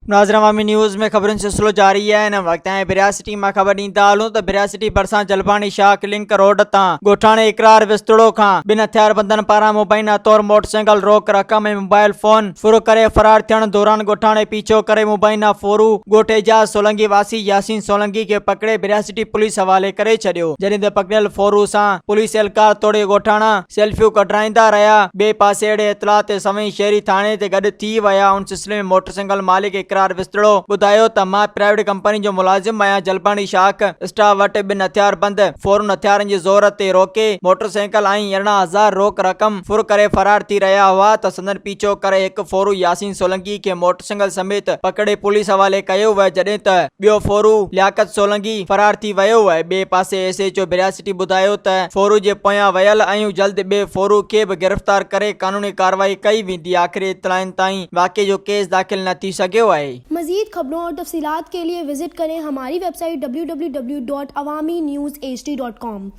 नाज़रीन अवामी न्यूज़ में ख़बरुनि सिलसिलो जारी है। इन वक्त बिरिया सिटी में ख़बर ॾींदा हलूं त बिरिया सिटी भरसा जलपानी शाख लिंक रोड तां गोठाणे इकरार विस्तड़ो खां बिन हथियारबंदनि पारां मुबैना तौर मोटरसाइकिल रोक रक़म ऐं मोबाइल फोन फुरो करे फरार थियण दौरान गोठाणे पीछो करे मुबैना फोरू ॻोठ एजाज सोलंकी वासी यासीन सोलंकी खे पकड़े बिरिया सिटी पुलिस हवाले करे छॾियो। जॾहिं त पकड़ियल फोरू सां पुलिस एहलकार तोड़े गोठाणा सेल्फियूं कढाईंदा रहिया। ॿिए पासे अहिड़े इतला ते सवई शहरी थाणे ते गॾु थी विया। उन सिलसिले में मोटरसाइकिल मालिक विस्तड़ो ॿुधायो त मां प्राइवेट कंपनी जो मुलाजिम आहियां। जलपानी शाख स्टाफ वटि बिन हथियारबंद फौरन हथियारनि जी ज़ोर ते रोके मोटरसाइकिल ऐं 11,000 रोक रक़म फुर करे फरार थी रहिया हुआ त संदन पीछो करे हिकु फोरू यासीन सोलंकी खे मोटरसाइकिल समेत पकड़े पुलिस हवाले कयो वियो। जॾहिं त ॿियो फोरू लियाकत सोलंकी फरार थी वियो आहे। ॿिए पासे SHO बिरिया सिटी ॿुधायो त फोरू जे पोयां वियल ऐं जल्द ॿिए फोरू खे बि गिरफ़्तार करे कानूनी कार्रवाई कई वेंदी। आख़िरी इत्तलाउनि ताईं वाक़े जो केस दाख़िल न थी सघियो आहे। मज़ीद खबरों और तफसीलात के लिए विजिट करें हमारी वेबसाइट www.awamiNewsHD.com।